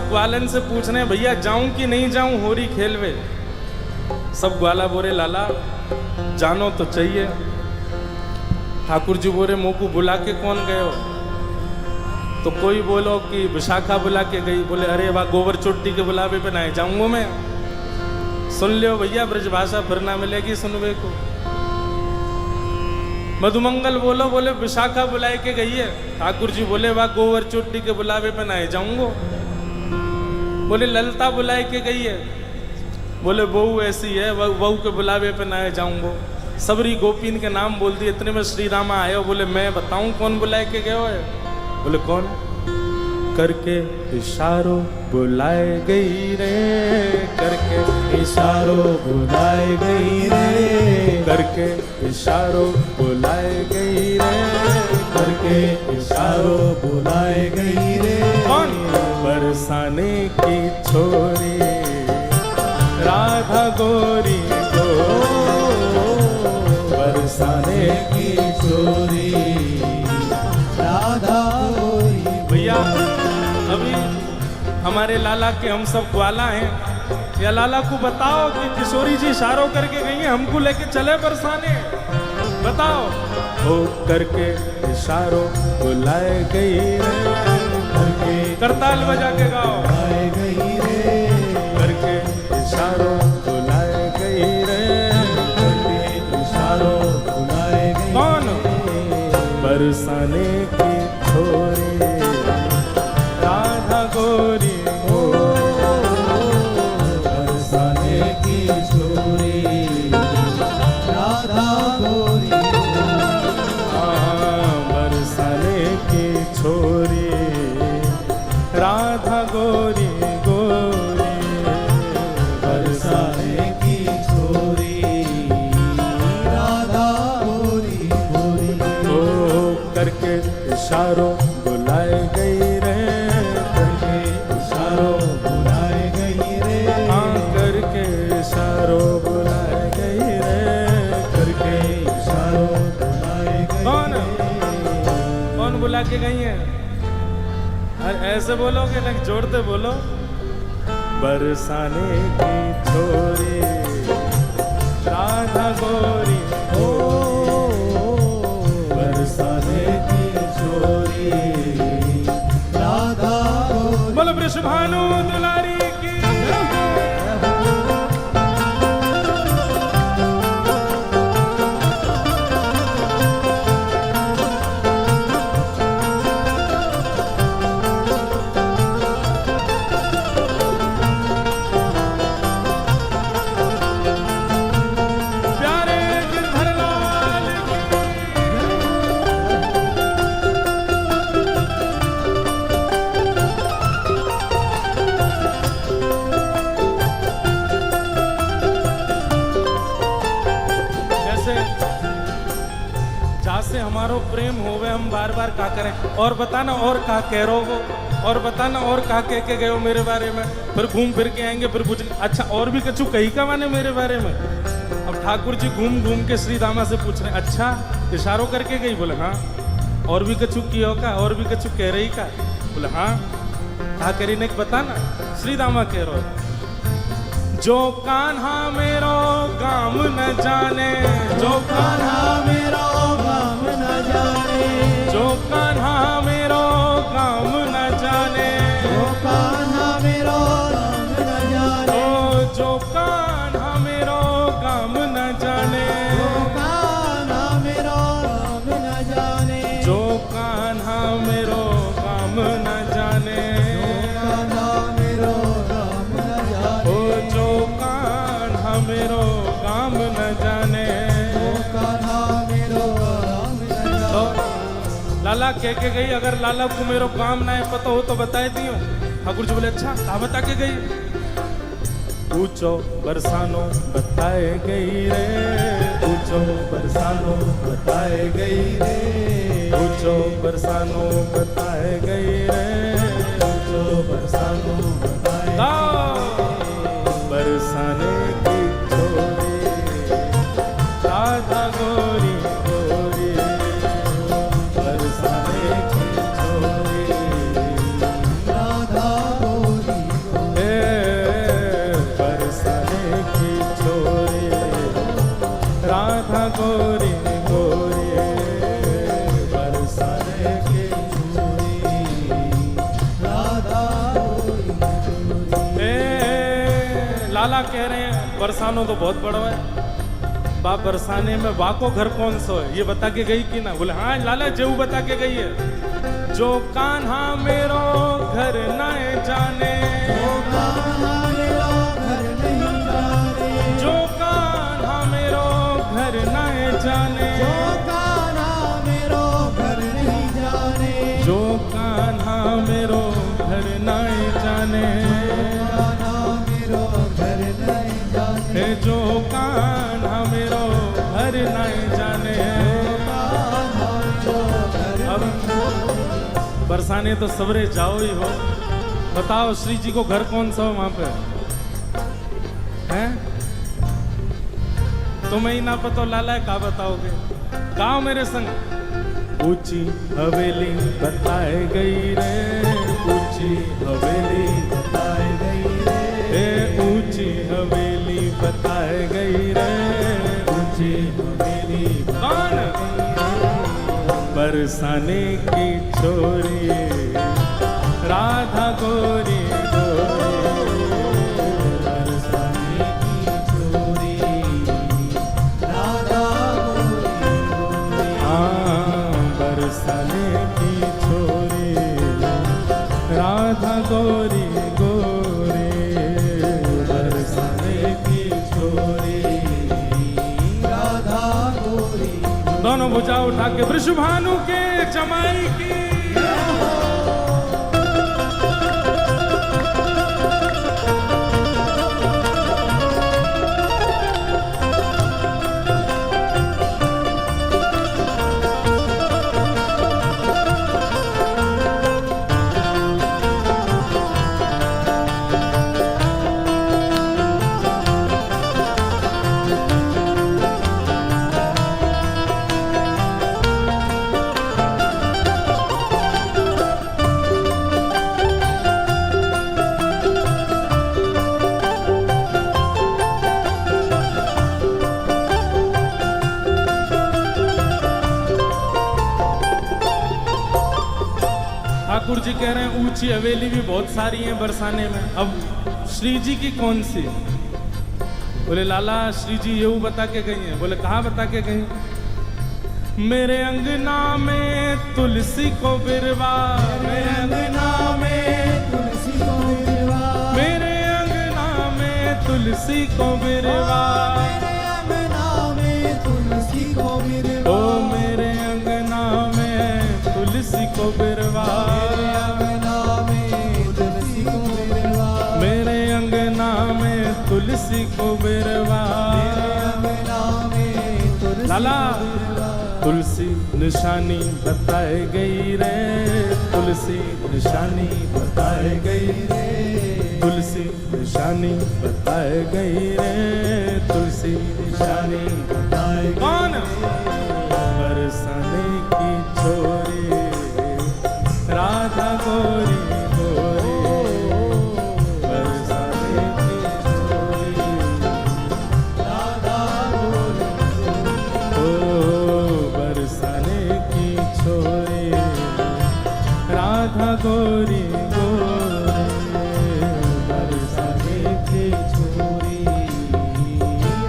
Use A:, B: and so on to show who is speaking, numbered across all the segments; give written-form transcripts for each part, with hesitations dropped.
A: सब ग्वालन से पूछ रहे हैं भैया जाऊं कि नहीं जाऊं होरी खेलवे। सब ग्वाला बोरे लाला जानो तो चाहिए। ठाकुर जी बोरे मुँह को बुला के कौन गए हो? तो कोई बोलो कि विशाखा बुला के गई। बोले अरे वाह गोबर चोटी के बुलावे पे ना जाऊंगा मैं। सुन लियो भैया ब्रजभाषा फिर ना मिलेगी सुनवे को। मधुमंगल बोलो बोले विशाखा बुलाए के गई है। ठाकुर जी बोले वाह गोबर चोटी के बुलावे पे ना जाऊंगा। बोले ललता बुलाए के गई है। बोले बहू ऐसी है बहू के बुलावे पे ना जाऊंगा। सबरी गोपीन के नाम बोल दिए। इतने में श्री रामा आए हो। बोले मैं बताऊं कौन बुलाए के गए हो? बोले कौन? करके इशारों बुलाए गई रे, करके
B: इशारों बुलाए गई रे,
A: करके इशारों बुलाए गई रे,
B: करके इशारों बुलाए गई रे।
A: कौन? बरसाने की छोरी राधा गोरी को,
B: बरसाने की छोरी राधा गोरी।
A: भैया अभी हमारे लाला के हम सब ग्वाला हैं। या लाला को बताओ कि किशोरी जी इशारों करके गई हैं, हमको लेके चले बरसाने। बताओ। हो करके इशारों बुलाए गई रे,
B: करके
A: करताल बजा के गाओ।
B: बुलाए गई रे,
A: करके इशारों बुलाए गई रे,
B: करके इशारों बुलाए गई।
A: कौन? बरसाने की छोरी राधा गोरी हो,
B: बरसाने की छोरी राधा गोरी।
A: बरसाने की छोरी राधा गोरी गोरी,
B: बरसाने की छोरी राधा गोरी गोरी।
A: ओ करके इशारों बुलाए गई रे,
B: करके इशारों बुलाए गई रे,
A: करके इशारों बुलाए गई रे,
B: करके इशारों बुलाए गई।
A: कौन? कौन बुला के गई है? अरे ऐसे बोलोगे ना जोड़ते बोलो। बरसाने की छोरी राधा गोरी हो,
B: बरसाने की छोरी राधा गोरी।
A: बोलो वृषभानु दुलारी की। प्यारे गिरधर लाल की। जैसे जासे हमारो प्रेम होवे हम बार बार का करें। और बताना और का कह रो वो, और बताना और का कह के गए हो मेरे बारे में। फिर घूम फिर के आएंगे फिर पूछ अच्छा और भी कछु कही का माने मेरे बारे में। अब ठाकुर जी घूम घूम के श्री दामा से पूछ रहे अच्छा इशारों करके गई? बोले हाँ। और भी कछु कियो का? और भी कछु कह रही का? बोले हाँ। कहा करी ने बताना। श्री दामा कह रो जो कान्हा मेरो काम न जाने, जो
B: कान्हा मेरो काम न जाने,
A: जो कान्हा मेरो काम न जाने,
B: जो कान्हा मेरो काम न जाने,
A: ओ जो कान्हा मेरो काम न जाने,
B: जो कान्हा मेरो काम न जाने,
A: जो कान्हा मेरो काम न जाने,
B: कान्हा मेरो काम न जाने,
A: ओ जो कान्हा मेरो काम न जाने।
B: जो कान्हा मेरो काम न जाने।
A: लाला कह के गई अगर लाला को मेरो काम ना है पता हो तो बताए दियो। ठाकुर जी बोले अच्छा कहा बता के गई? पूछो बरसानो बताए गई रे, पूछो बरसानो बताए गई रे, पूछो बरसानो बताए गई रे,
B: पूछो बरसानो बताए
A: बरसाने की छोरी राधा गोरी गोरी,
B: बरसाने की छोरी राधा गोरी
A: लाला कह रहे हैं बरसानो तो बहुत बड़ा है, बाप बरसाने में बाको घर कौन सा है ये बता के गई कि ना? बोले हाँ लाला जेऊ बता के गई है। जो कान्हा मेरो घर न जाने,
B: जो कान्हा मेरो घर नहीं जाने,
A: जो कान्हा मेरो घर न जाने,
B: जो कान्हा मेरो घर नहीं जाने,
A: जो कान्हा मेरो घर न जाने,
B: कान्हा मेरो घर नहीं जाने,
A: हे जो कान्हा मेरो घर न जाने।
B: कान्हा जो घर
A: अब बरसाने तो सवरे जाओ ही हो, बताओ श्री जी को घर कौन सा हो वहां पे हैं? तुम्हें ही ना पता लाला का बताओगे? गाओ मेरे संग। ऊंची हवेली बताए गई रे, ऊंची हवेली
B: बताए गई रे,
A: ए ऊंची हवेली बताए गई रे, ऊंची हवेली कौन? बरसाने की छोरी राधा गोरी गोरी,
B: बरसाने की छोरी राधा गोरी गोरी,
A: हाँ बरसाने की छोरी राधा गोरी गोरी, बरसाने की छोरी
B: राधा गोरी।
A: दोनों भुजा उठा के वृषभानु के जमाई की। ठाकुर जी कह रहे हैं ऊंची हवेली भी बहुत सारी हैं बरसाने में, अब श्री जी की कौन सी? बोले लाला श्री जी ये बता के गई हैं। बोले कहाँ बता के गई? मेरे अंगना में तुलसी को बिरवा,
B: मेरे अंगना में तुलसी को बिरवा,
A: मेरे अंगना में तुलसी को बिरवा,
B: मेरे अंगना में तुलसी को बिरवा,
A: ओ मेरे अंगना में तुलसी को बिरवा,
B: मेरे अंगना में तुलसी को बिरवा,
A: मेरे अंगना में तुलसी को बिरवा।
B: मेरे अंगना में तुलसी
A: लाला
B: को बिरवा,
A: तुलसी निशानी बताए गई रे, तुलसी निशानी बताए गई रे, तुलसी निशानी बताए गई रे, तुलसी निशानी
B: बताए गई
A: कौन? बरसाने की छोरी राधा गोरी गोरी, बरसाने की छोरी
B: राधा गोरी,
A: ओ बरसाने की छोरी राधा गोरी गोरी, बरसाने की छोरी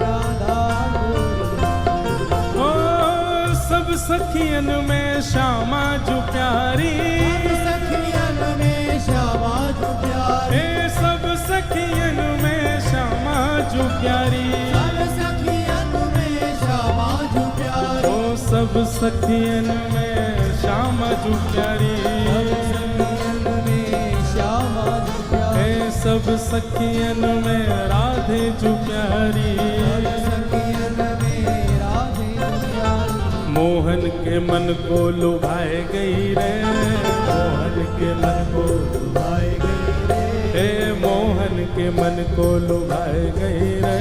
B: राधा गोरी।
A: ओ सब सखियन में श्यामा जो प्यारी,
B: सखियन में श्यामा जो प्यारी,
A: ए सब सखियन में श्यामा जो प्यारी,
B: सब सखियन में श्यामा जो प्यारी,
A: ओ सब सखियन में श्यामा जो प्यारी,
B: सखियन में श्यामा जो प्यारी,
A: ए सब सखियन में राधे जो प्यारी,
B: सखियन में राधे जो प्यारी,
A: मोहन के मन को लुभाए गई रे, मोहन के मन को
B: लुभाए गई रे,
A: हे मोहन के मन को लुभाए गई रे,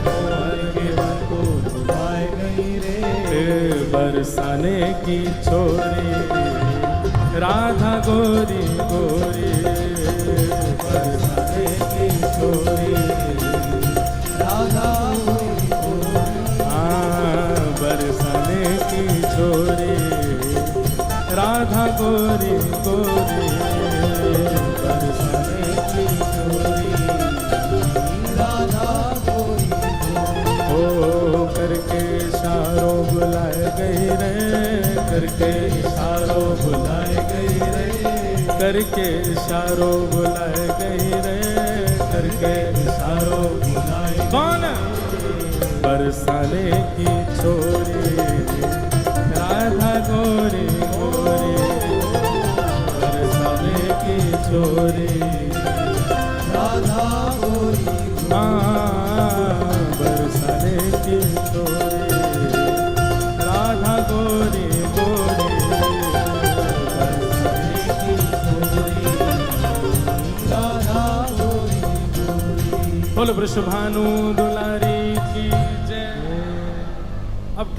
B: मोहन के मन को लुभाए गई रे,
A: हे बरसाने की छोरी राधा गोरी गोरी, बरसाने की छोरी
B: राधा गोरी गोरी,
A: हाँ बरसाने की छोरी राधा गोरी गोरी, बरसाने की छोरी
B: राधा
A: करके इशारों बुलाए गई रे, करके इशारों बुलाए। कौन? बरसाने की छोरी राधा गोरी गोरी, बरसाने की छोरी
B: राधा गोरी
A: बरसाने की छोरी राधा गोरी गोरी,
B: बरसाने की छोरी राधा गोरी गोरी।
A: बोल वृषभानु दुलारी की जय। अब